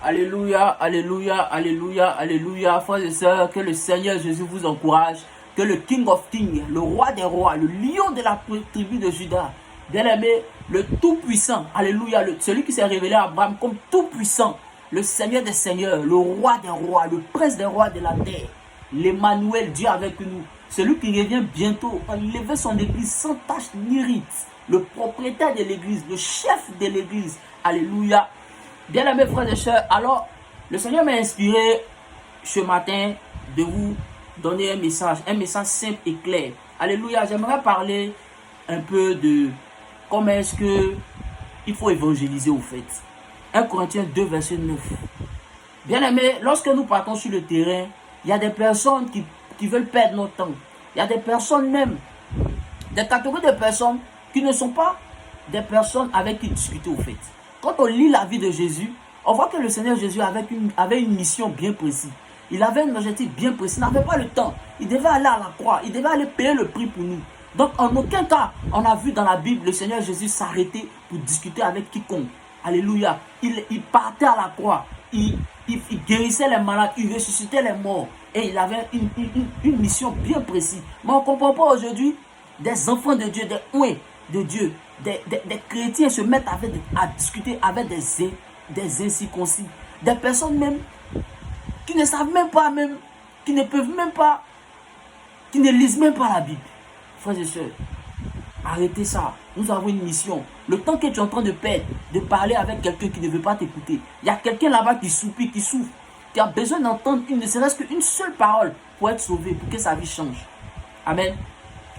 Alléluia, alléluia, alléluia, alléluia. Frères et sœurs, que le Seigneur Jésus vous encourage. Que le King of Kings, le roi des rois, le lion de la tribu de Juda, bien-aimé, le tout-puissant, alléluia, celui qui s'est révélé à Abraham comme tout-puissant, le Seigneur des seigneurs, le roi des rois, le prince des rois de la terre, l'Emmanuel, Dieu avec nous, celui qui revient bientôt, il lever son église sans tache ni rite, le propriétaire de l'église, le chef de l'église, alléluia. Bien-aimés frères et sœurs, alors le Seigneur m'a inspiré ce matin de vous donner un message simple et clair. Alléluia, j'aimerais parler un peu de comment est-ce que il faut évangéliser au fait. 1 Corinthiens 2, verset 9. Bien-aimés, lorsque nous partons sur le terrain, il y a des personnes qui veulent perdre notre temps. Il y a des personnes même, des catégories de personnes qui ne sont pas des personnes avec qui discuter au fait. Quand on lit la vie de Jésus, on voit que le Seigneur Jésus avait une mission bien précise. Il avait un objectif bien précis. Il n'avait pas le temps. Il devait aller à la croix. Il devait aller payer le prix pour nous. Donc, en aucun cas, on a vu dans la Bible le Seigneur Jésus s'arrêter pour discuter avec quiconque. Alléluia. Il partait à la croix. Il guérissait les malades. Il ressuscitait les morts. Et il avait une mission bien précise. Mais on ne comprend pas aujourd'hui des enfants de Dieu, des ouins de Dieu, des chrétiens se mettent à discuter avec des incirconcis. Des personnes même qui ne savent même pas, qui ne peuvent même pas, qui ne lisent même pas la Bible. Frères et sœurs, arrêtez ça. Nous avons une mission. Le temps que tu es en train de perdre, de parler avec quelqu'un qui ne veut pas t'écouter, il y a quelqu'un là-bas qui soupire, qui souffre, qui a besoin d'entendre ne serait-ce qu'une seule parole pour être sauvé, pour que sa vie change. Amen.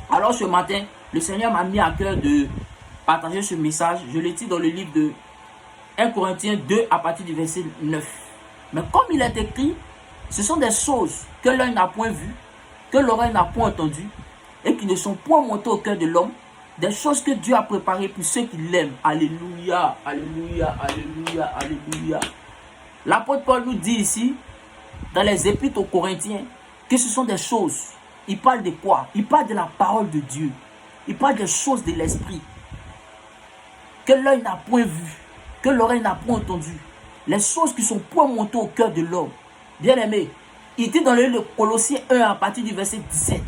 Alors ce matin, le Seigneur m'a mis à cœur de partager ce message. Je l'ai dit dans le livre de 1 Corinthiens 2 à partir du verset 9. Mais comme il est écrit, ce sont des choses que l'œil n'a point vues, que l'oreille n'a point entendues, et qui ne sont point montées au cœur de l'homme, des choses que Dieu a préparées pour ceux qui l'aiment. Alléluia, alléluia, alléluia, alléluia. L'apôtre Paul nous dit ici, dans les épîtres aux Corinthiens, que ce sont des choses. Il parle de quoi? Il parle de la parole de Dieu. Il parle des choses de l'esprit. Que l'œil n'a point vu, que l'oreille n'a point entendu. Les choses qui sont point montées au cœur de l'homme. Bien aimé, il dit dans le livre de Colossiens 1 à partir du verset 17.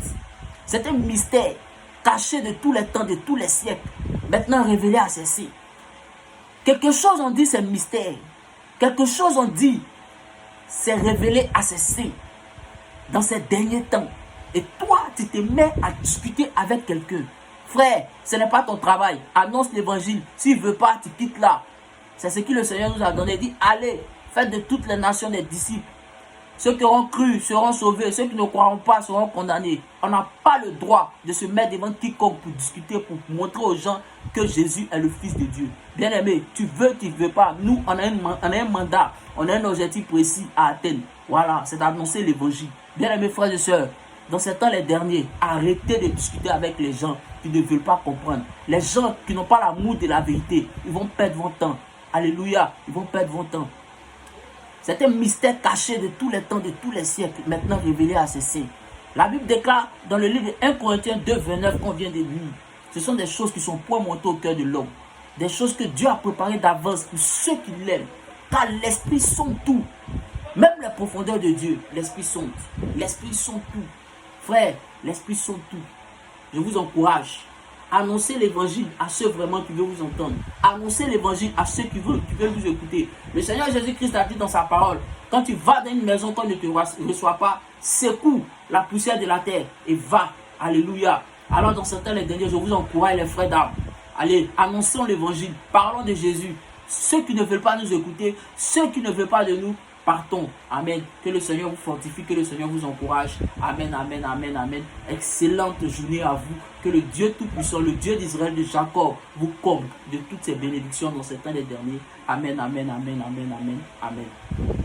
C'est un mystère caché de tous les temps, de tous les siècles, maintenant révélé à ses saints. Quelque chose on dit c'est mystère. Quelque chose on dit c'est révélé à ses saints dans ces derniers temps. Et toi, tu te mets à discuter avec quelqu'un. Frère, ce n'est pas ton travail. Annonce l'évangile. S'il ne veut pas, tu quittes là. C'est ce que le Seigneur nous a donné. Il dit, allez, faites de toutes les nations des disciples. Ceux qui auront cru seront sauvés. Ceux qui ne croiront pas seront condamnés. On n'a pas le droit de se mettre devant quiconque pour discuter, pour montrer aux gens que Jésus est le Fils de Dieu. Bien aimé, tu veux, tu ne veux pas. Nous, on a un mandat. On a un objectif précis à atteindre. Voilà, c'est d'annoncer l'évangile. Bien aimé, frères et sœurs, dans ces temps les derniers, arrêtez de discuter avec les gens qui ne veulent pas comprendre. Les gens qui n'ont pas l'amour de la vérité, ils vont perdre votre temps. Alléluia, ils vont perdre votre temps. C'est un mystère caché de tous les temps, de tous les siècles, maintenant révélé à ses saints. La Bible déclare dans le livre de 1 Corinthiens 2, 29 qu'on vient de lire. Ce sont des choses qui sont point montées au cœur de l'homme. Des choses que Dieu a préparées d'avance pour ceux qui l'aiment. Car l'Esprit sonde tout. Même les profondeurs de Dieu, l'Esprit sonde. L'Esprit sonde tout. Frère, l'Esprit sonde tout. Je vous encourage. Annoncez l'évangile à ceux vraiment qui veulent vous entendre. Annoncez l'évangile à ceux qui veulent vous écouter. Le Seigneur Jésus-Christ a dit dans sa parole, quand tu vas dans une maison qu'on ne te reçoit pas, secoue la poussière de la terre et va. Alléluia. Alors dans ce temps les derniers, je vous encourage les frères d'âme. Allez, annonçons l'évangile. Parlons de Jésus. Ceux qui ne veulent pas nous écouter, ceux qui ne veulent pas de nous, partons. Amen. Que le Seigneur vous fortifie, que le Seigneur vous encourage. Amen, amen, amen, amen. Excellente journée à vous. Que le Dieu Tout-Puissant, le Dieu d'Israël, de Jacob, vous comble de toutes ces bénédictions dans ces temps les derniers. Amen, amen, amen, amen, amen, amen.